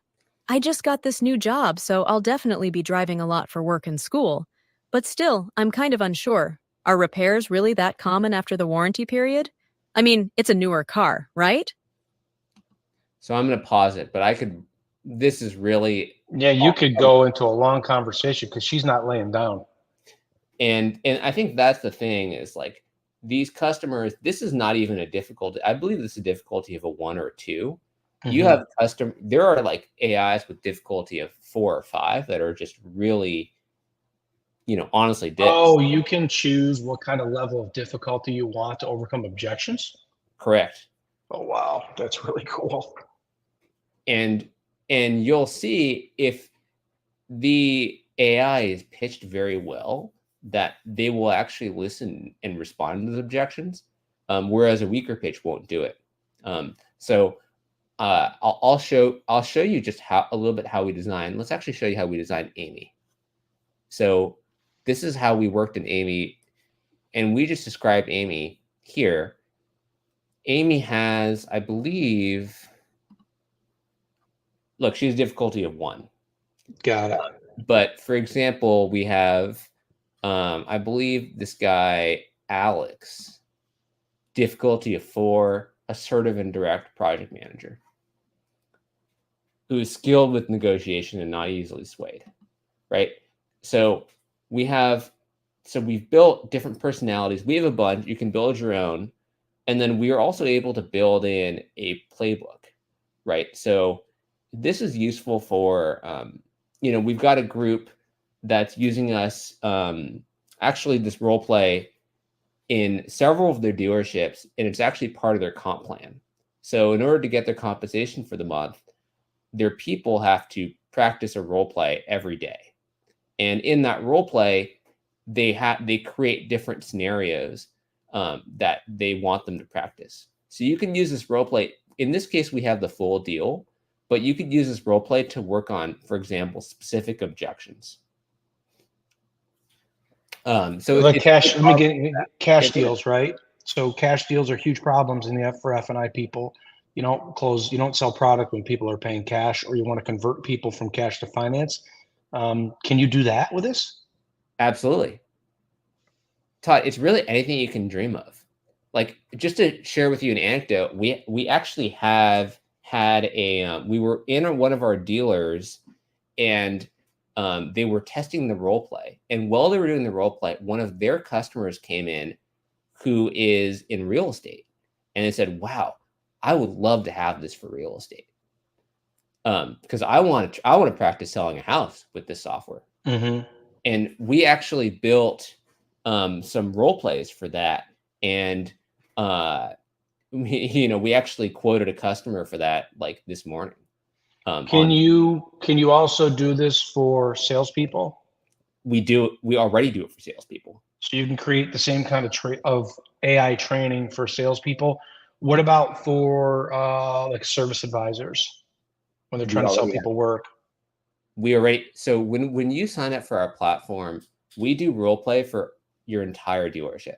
I just got this new job, so I'll definitely be driving a lot for work and school. But still, I'm kind of unsure. Are repairs really that common after the warranty period? I mean, it's a newer car, right? So I'm going to pause it, but this is really. Yeah, you could go into a long conversation because she's not laying down. And I think that's the thing is like these customers, this is not even a difficulty. I believe this is a difficulty of a 1 or 2. Mm-hmm. You have there are like AIs with difficulty of 4 or 5 that are just really, honestly dicks. Oh, you can choose what kind of level of difficulty you want to overcome objections? Correct. Oh, wow. That's really cool. And you'll see if the AI is pitched very well, that they will actually listen and respond to those objections, whereas a weaker pitch won't do it. I'll show you just a little bit how we design. Let's actually show you how we designed Amy. So this is how we worked in Amy, and we just described Amy here. Amy has, I believe, look, she's a difficulty of 1. Got it. But for example, we have, I believe this guy, Alex, difficulty of 4, assertive and direct project manager, who is skilled with negotiation and not easily swayed, right? So we've built different personalities. We have a bunch. You can build your own. And then we are also able to build in a playbook, right? So this is useful for, we've got a group that's using us, actually this role play in several of their dealerships, and it's actually part of their comp plan. So in order to get their compensation for the month, their people have to practice a role play every day. And in that role play, they create different scenarios that they want them to practice. So you can use this role play. In this case, we have the full deal, but you could use this role play to work on, for example, specific objections. So like it's cash. Let me get cash yeah, deals, right? So cash deals are huge problems in the for F&I people. You don't close. You don't sell product when people are paying cash, or you want to convert people from cash to finance. Can you do that with this? absolutely. Todd, it's really anything you can dream of. Like, just to share with you an anecdote, we actually have had we were in one of our dealers, and they were testing the role play. And while they were doing the role play, one of their customers came in who is in real estate, and they said, "Wow, I would love to have this for real estate, because I want to practice selling a house with this software." Mm-hmm. And we actually built some role plays for that, and we actually quoted a customer for that like this morning. Can you also do this for salespeople? We already do it for salespeople. So you can create the same kind of AI training for salespeople. What about for like service advisors when they're We trying to sell already people work? So when you sign up for our platform, we do role play for your entire dealership.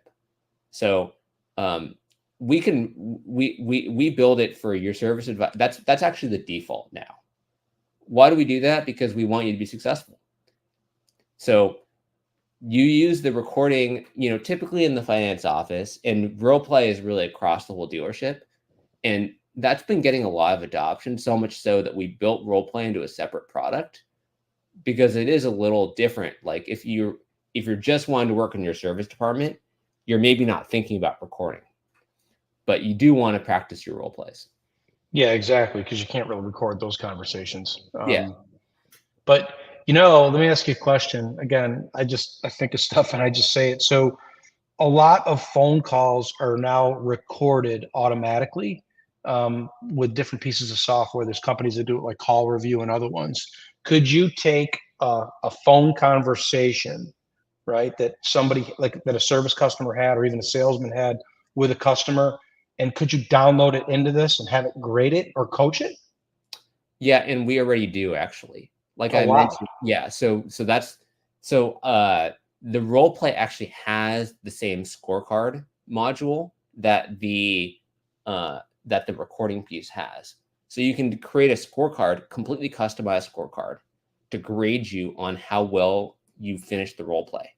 So we build it for your service advice. That's actually the default now. Why do we do that? Because we want you to be successful. So you use the recording, typically in the finance office, and role play is really across the whole dealership. And that's been getting a lot of adoption, so much so that we built role play into a separate product, because it is a little different. Like if you're just wanting to work in your service department, you're maybe not thinking about recording, but you do want to practice your role plays. Yeah, exactly, because you can't really record those conversations. Yeah. But let me ask you a question. Again, I think of stuff and I just say it. So a lot of phone calls are now recorded automatically with different pieces of software. There's companies that do it like Call Review and other ones. Could you take a phone conversation, right, that somebody like that a service customer had or even a salesman had with a customer, and could you download it into this and have it grade it or coach it? Yeah, and we already do, actually. Like Oh, I wow. mentioned, yeah. So the role play actually has the same scorecard module that the recording piece has. So you can create a scorecard, completely customized scorecard, to grade you on how well you finished the role play.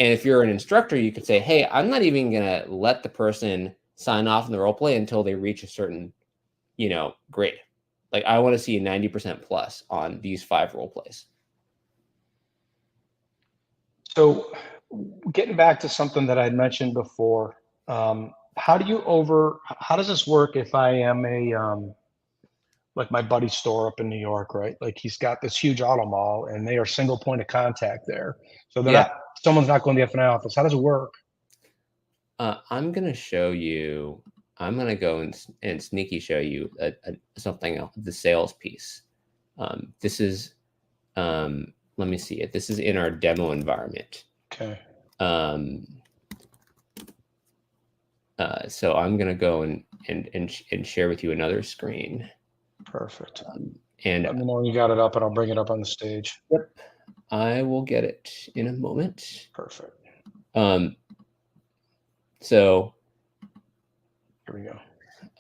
And if you're an instructor, you could say, "Hey, I'm not even gonna let the person sign off in the role play until they reach a certain, grade. Like, I want to see 90% plus on these 5 role plays." So getting back to something that I mentioned before, how does this work if I am like my buddy's store up in New York, right? Like he's got this huge auto mall and they are single point of contact there. So Yeah. someone's not going to the F&I office. How does it work? I'm going to show you. I'm going to go and sneaky show you something else, the sales piece. This is, let me see it. This is in our demo environment. Okay. So I'm going to go and share with you another screen. Perfect. And let me know when you got it up and I'll bring it up on the stage. Yep. I will get it in a moment. Perfect. So here we go.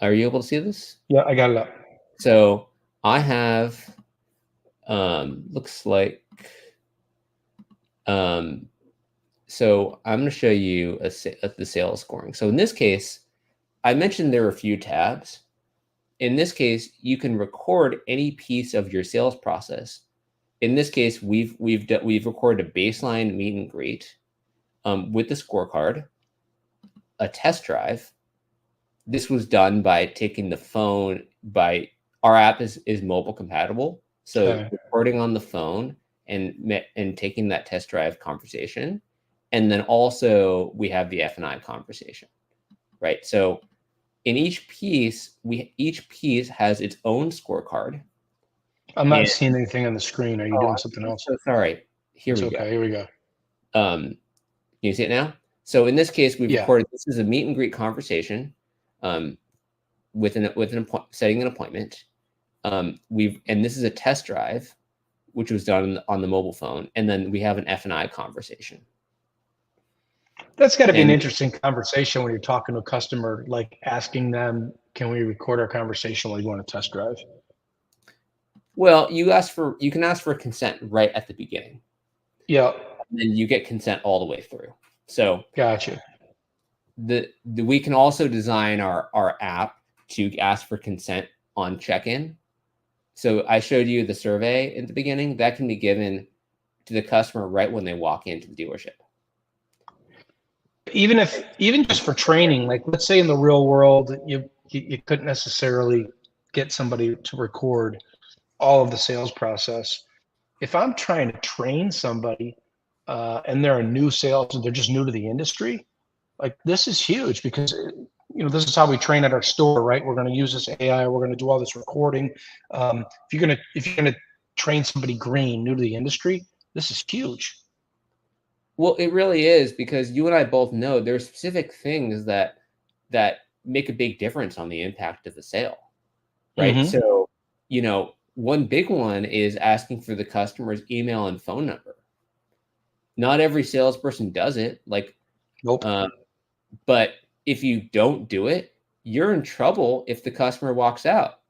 Are you able to see this? Yeah, I got it up. So I have, looks like, so I'm going to show you the sales scoring. So in this case, I mentioned there are a few tabs. In this case, you can record any piece of your sales process. In this case, we've recorded a baseline meet and greet with the scorecard, a test drive. This was done by taking the phone our app is mobile compatible. So Okay. recording on the phone and taking that test drive conversation. And then also we have the F&I conversation, right? So in each piece has its own scorecard. I'm not seeing anything on the screen. Are you doing something else? So sorry. Here it's we okay. go. Here we go. Can you see it now? So in this case, we've Yeah. recorded, this is a meet and greet setting an appointment. And this is a test drive. which was done on the mobile phone, and then we have an F&I conversation. That's got to be an interesting conversation when you're talking to a customer, like asking them, can we record our conversation while you want to test drive? Well, you can ask for consent right at the beginning. Yeah. And then you get consent all the way through. So gotcha. We can also design our app to ask for consent on check-in. So I showed you the survey at the beginning. That can be given to the customer right when they walk into the dealership. Even just for training, like let's say in the real world, you couldn't necessarily get somebody to record all of the sales process. If I'm trying to train somebody and they're a new sales and they're just new to the industry, like this is huge because this is how we train at our store, right? We're going to use this AI. We're going to do all this recording. If you're gonna train somebody green, new to the industry, this is huge. Well, it really is, because you and I both know there are specific things that make a big difference on the impact of the sale, right? Mm-hmm. So, one big one is asking for the customer's email and phone number. Not every salesperson does it. Nope. But if you don't do it, you're in trouble if the customer walks out.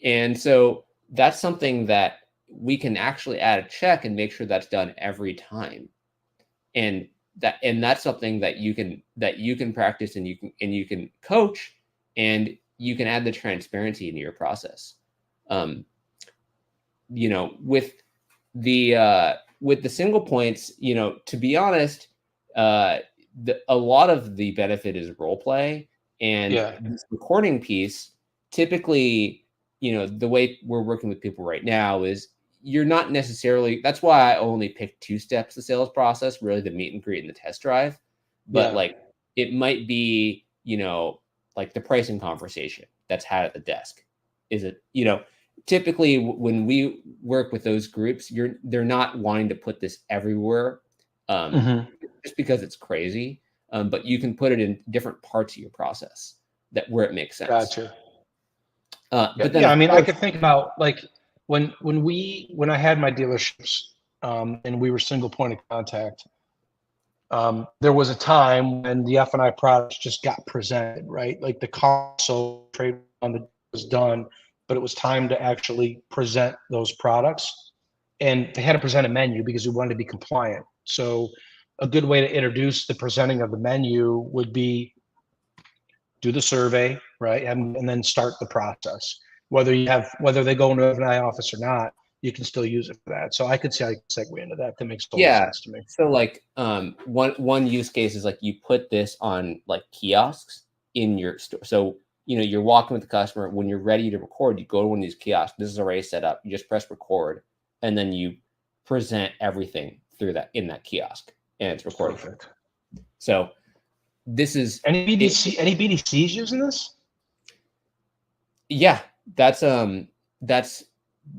And so that's something that we can actually add a check and make sure that's done every time. And that's something that you can practice and you can coach, and you can add the transparency into your process. With the single points, to be honest, a lot of the benefit is role play, and this recording piece, typically, the way we're working with people right now is you're not necessarily, that's why I only picked 2 steps the sales process, really the meet and greet and the test drive. But it might be, like the pricing conversation that's had at the desk. Is it, typically when we work with those groups, they're not wanting to put this everywhere just because it's crazy. But you can put it in different parts of your process where it makes sense. Gotcha. But then, I mean, I could think about like when I had my dealerships and we were single point of contact. There was a time when the F&I products just got presented, right? Like the console trade on the was done, but it was time to actually present those products, and they had to present a menu because we wanted to be compliant. So a good way to introduce the presenting of the menu would be do the survey, right? And then start the process. Whether they go into an F&I office or not, you can still use it for that. So I could see how you can segue into that. That makes total sense to me. So like one use case is like you put this on like kiosks in your store. So you're walking with the customer. When you're ready to record, you go to one of these kiosks. This is already set up. You just press record, and then you present everything through that in that kiosk, and it's recorded. Perfect. So this is any BDCs using this? Yeah, that's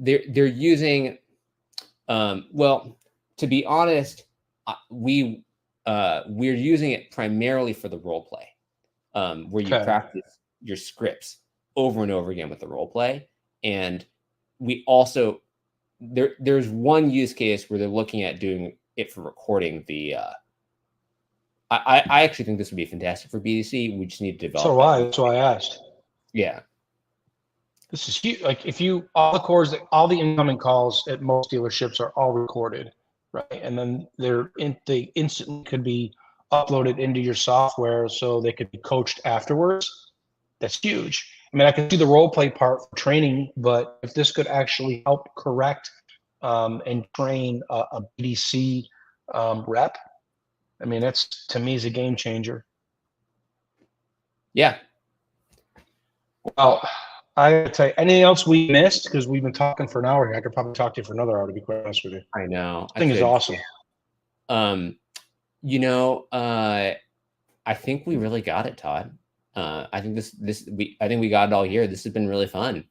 they're using. Well, to be honest, we're using it primarily for the role play, where you practice your scripts over and over again with the role play. And we also there's one use case where they're looking at doing it for recording the. I actually think this would be fantastic for BDC. We just need to develop. That's why I asked. Yeah. This is huge. Like if all the incoming calls at most dealerships are all recorded, right? And then they instantly could be uploaded into your software so they could be coached afterwards. That's huge. I mean, I can see the role play part for training, but if this could actually help correct and train a BDC rep, I mean, that's, to me, is a game changer. Yeah. Well, I gotta tell you, anything else we missed? Because we've been talking for an hour here. I could probably talk to you for another hour, to be quite honest with you. I know. This thing is awesome. I think we really got it, Todd. I think we got it all here. This has been really fun.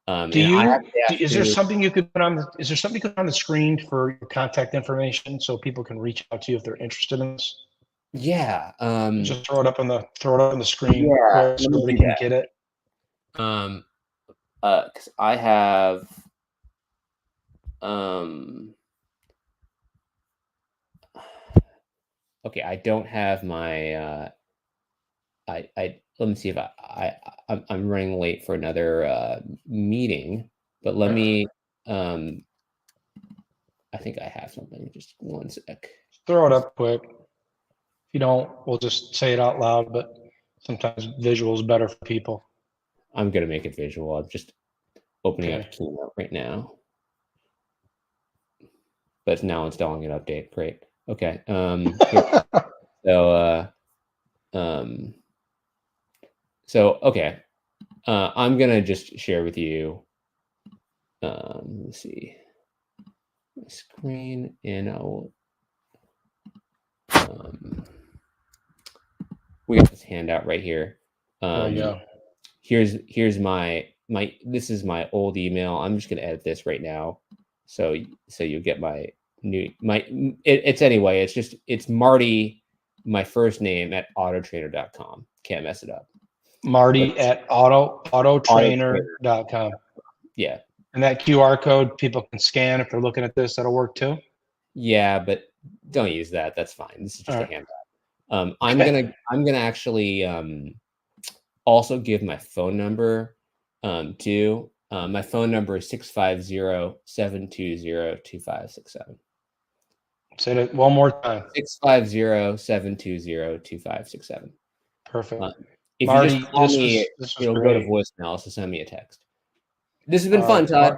Is there something you could put on the screen for your contact information so people can reach out to you if they're interested in this? Yeah. Just throw it up on the screen so they can get it. Because I have Okay, I don't have my I let me see if I'm running late for another meeting, but let me I think I have something. Just one sec. Throw it up quick. If you don't, we'll just say it out loud, but sometimes visual is better for people. I'm gonna make it visual. I'm just opening Okay. up Keynote right now. But it's now installing an update. Great. Okay. So okay. I'm gonna just share with you. Let's see my screen, and I'll. We got this handout right here. Yeah. Here's my this is my old email. I'm just gonna edit this right now, so you get my new it's anyway. It's Marty, my first name at AutoTrainer.com. Can't mess it up. Marty at AutoTrainer.com. Yeah. And that QR code people can scan if they're looking at this. That'll work too. Yeah, but don't use that. That's fine. This is just a handout. I'm gonna actually also give my phone number too. My phone number is 650-720-2567. Say it one more time. 650-720-2567. Perfect. If Marty, you just call me, it'll go to great. voicemail, so send me a text. This has been fun, Todd.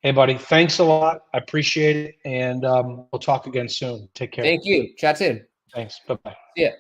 Hey, buddy. Thanks a lot. I appreciate it. And we'll talk again soon. Take care. Thank you. Chat soon. Thanks. Bye-bye. See ya.